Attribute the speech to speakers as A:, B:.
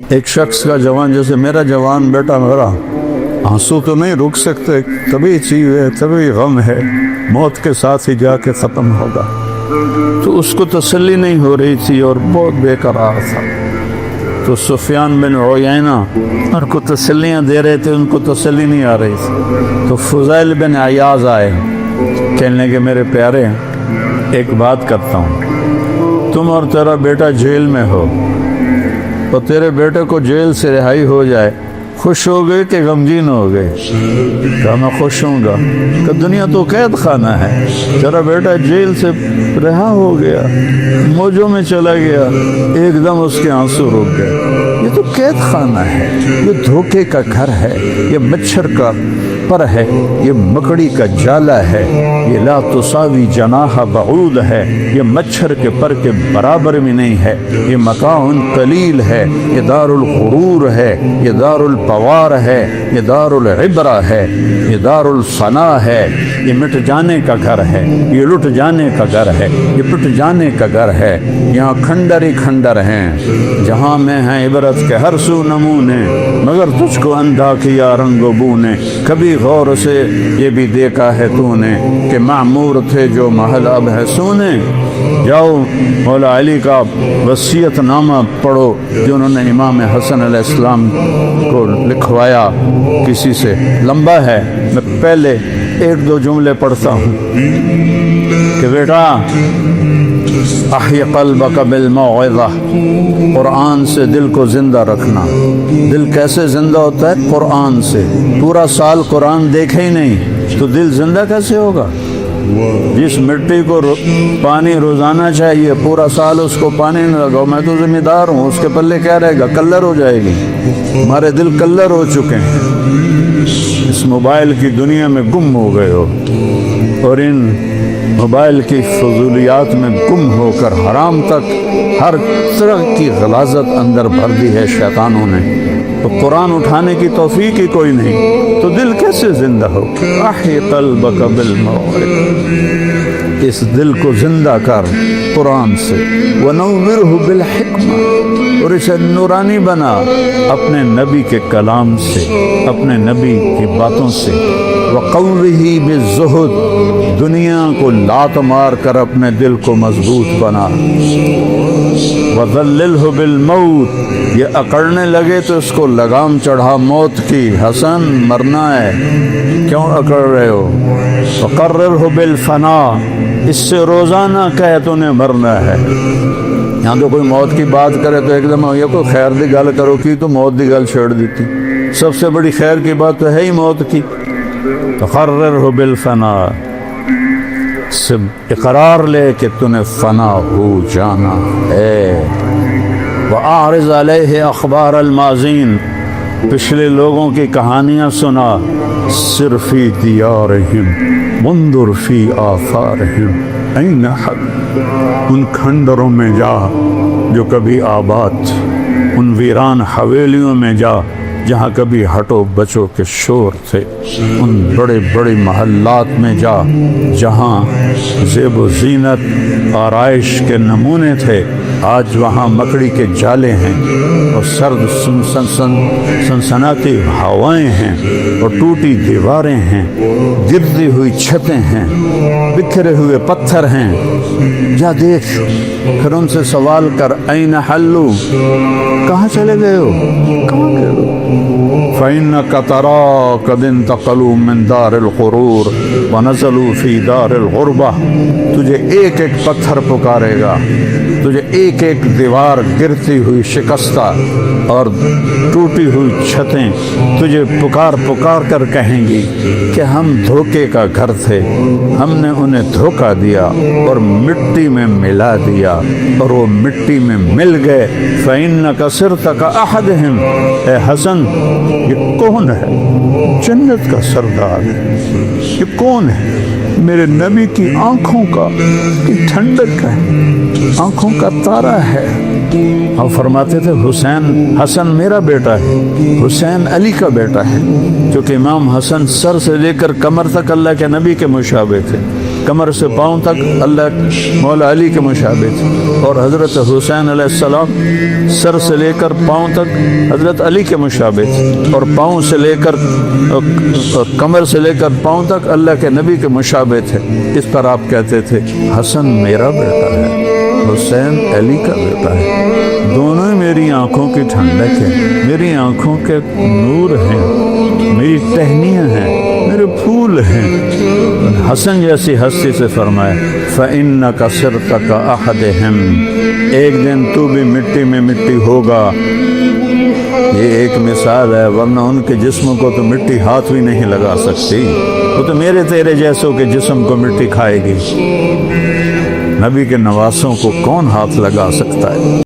A: ایک شخص کا جوان جیسے میرا جوان بیٹا میرا آنسو تو نہیں رک سکتے، طبی چیز ہے، طبی غم ہے، موت کے ساتھ ہی جا کے ختم ہوگا، تو اس کو تسلی نہیں ہو رہی تھی اور بہت بے قرار تھا۔ تو سفیان بن عیینہ ان کو تسلیاں دے رہے تھے، ان کو تسلی نہیں آ رہی تھی۔ تو فضیل بن عیاض آئے، کہنے لگے میرے پیارے ایک بات کرتا ہوں، تم اور تیرا بیٹا جیل میں ہو اور تیرے بیٹے کو جیل سے رہائی ہو جائے، خوش ہو گئے کہ غمگین ہو گئے؟ کہا میں خوش ہوں گا، کہ دنیا تو قید خانہ ہے، تیرا بیٹا جیل سے رہا ہو گیا، موجوں میں چلا گیا، ایک دم اس کے آنسو رک گئے۔ یہ تو قید خانہ ہے، یہ دھوکے کا گھر ہے، یہ مچھر کا پر ہے، یہ مکڑی کا جالہ ہے، یہ لا تساوی جناح بعود ہے، یہ مچھر کے پر کے برابر بھی نہیں ہے، یہ متاع قلیل ہے، یہ دار الغرور ہے، یہ دار البوار ہے، یہ دار العبرہ ہے، یہ دار الفنا ہے، یہ مٹ جانے کا گھر ہے، یہ لٹ جانے کا گھر ہے، یہ پٹ جانے کا گھر ہے، یہاں کھنڈر ہی کھنڈر ہیں، جہاں میں ہیں عبرت کے ہر سو نمونے، مگر تجھ کو اندھا کیا رنگ و بو نے، کبھی غور سے یہ بھی دیکھا ہے تو نے کہ معمور تھے جو محل اب ہے سونے۔ جاؤ مولا علی کا وصیت نامہ پڑھو جو انہوں نے امام حسن علیہ السلام کو لکھوایا کسی سے، لمبا ہے، میں پہلے ایک دو جملے پڑھتا ہوں کہ بیٹا احی قلبک بالموعظہ، قرآن سے دل کو زندہ رکھنا۔ دل کیسے زندہ ہوتا ہے؟ قرآن سے۔ پورا سال قرآن دیکھے ہی نہیں تو دل زندہ کیسے ہوگا؟ جس مٹی کو پانی روزانہ چاہیے، پورا سال اس کو پانی نہ لگاؤ، میں تو ذمہ دار ہوں، اس کے پلے کیا رہے گا؟ کلر ہو جائے گی۔ ہمارے دل کلر ہو چکے ہیں، اس موبائل کی دنیا میں گم ہو گئے ہو، اور ان موبائل کی فضولیات میں گم ہو کر حرام تک ہر طرح کی غلاظت اندر بھر دی ہے شیطانوں نے، تو قرآن اٹھانے کی توفیق ہی کوئی نہیں، تو دل کیسے زندہ ہو؟ احی قلبک بالموعظہ، اس دل کو زندہ کر قرآن سے، ونورہ بالحکمہ، اور اسے نورانی بنا اپنے نبی کے کلام سے، اپنے نبی کی باتوں سے، وقوہ بالزہد، دنیا کو لات مار کر اپنے دل کو مضبوط بنا، وذللہ بالموت، یہ اکڑنے لگے تو اس کو لگام چڑھا موت کی، حسن مرنا ہے، کیوں اکڑ رہے ہو؟ وقررہ بالفنا، اس سے روزانہ کہے تو نے مرنا ہے۔ یہاں تو کوئی موت کی بات کرے تو ایک دم یہ کوئی خیر دی گل کرو کی تو موت دی گل چھیڑ دیتی، سب سے بڑی خیر کی بات تو ہے ہی موت کی۔ وقررہ بالفنا، سب اقرار لے کہ تو نے فنا ہو جانا ہے۔ وَأَعْرِضْ عَلَيْهِ أَخْبَارَ الْمَاضِينَ، پچھلے لوگوں کی کہانیاں سنا، سِرْ فِي دِيَارِهِمْ وَانْظُرْ فِي آثَارِهِمْ أَيْنَ حَدْ، ان کھنڈروں میں جا جو کبھی آباد، ان ویران حویلیوں میں جا جہاں کبھی ہٹو بچو کے شور تھے، ان بڑے بڑے محلات میں جا جہاں زیب و زینت آرائش کے نمونے تھے، آج وہاں مکڑی کے جالے ہیں اور سرد سنسناتی ہوائیں ہیں اور ٹوٹی دیواریں ہیں، گرتی ہوئی چھتیں ہیں، بکھرے ہوئے پتھر ہیں، جا دیکھ، پھر ان سے سوال کر این حلو، کہاں چلے گئے ہو، کہاں گئے ہو؟ فَإِنَّكَ تَرَىٰ قَدْ انتقلوا من دار الغرور ونزلوا فی دار الغربہ، تجھے ایک ایک پتھر پکارے گا، تجھے ایک ایک دیوار گرتی ہوئی شکستہ اور ٹوٹی ہوئی چھتیں تجھے پکار پکار کر کہیں گی کہ ہم دھوکے کا گھر تھے، ہم نے انہیں دھوکہ دیا اور مٹی میں ملا دیا اور وہ مٹی میں مل گئے۔ فَإِنَّكَ صِرْتَ كَأَحَدِهِمْ، اے حسن یہ کون ہے؟ جنت کا سردار، یہ کون ہے؟ میرے نبی کی آنکھوں کا کی ٹھنڈک ہے، آنکھوں کا تارا ہے۔ اور فرماتے تھے حسن میرا بیٹا ہے، حسین علی کا بیٹا ہے، کیونکہ امام حسن سر سے لے کر کمر تک اللہ کے نبی کے مشابہ تھے۔ کمر سے پاؤں تک اللہ مولا علی کے مشابہ تھے، اور حضرت حسین علیہ السلام سر سے لے کر پاؤں تک حضرت علی کے مشابہ تھے، اور پاؤں سے لے کر کمر سے لے کر پاؤں تک اللہ کے نبی کے مشابہ تھے۔ اس پر آپ کہتے تھے حسن میرا بیٹا ہے، حسین علی کا بیٹا ہے، دونوں میری آنکھوں کی ٹھنڈک ہے، میری آنکھوں کے نور ہیں، میری ٹہنیاں ہیں، میرے پھول ہیں۔ حسن جیسی ہستی سے فرمایا فَإِنَّكَ صِرْتَ كَأَحَدِهِمْ، ایک دن تو بھی مٹی میں مٹی ہوگا۔ یہ ایک مثال ہے، ورنہ ان کے جسم کو تو مٹی ہاتھ بھی نہیں لگا سکتی، وہ تو میرے تیرے جیسوں کے جسم کو مٹی کھائے گی، نبی کے نواسوں کو کون ہاتھ لگا سکتا ہے؟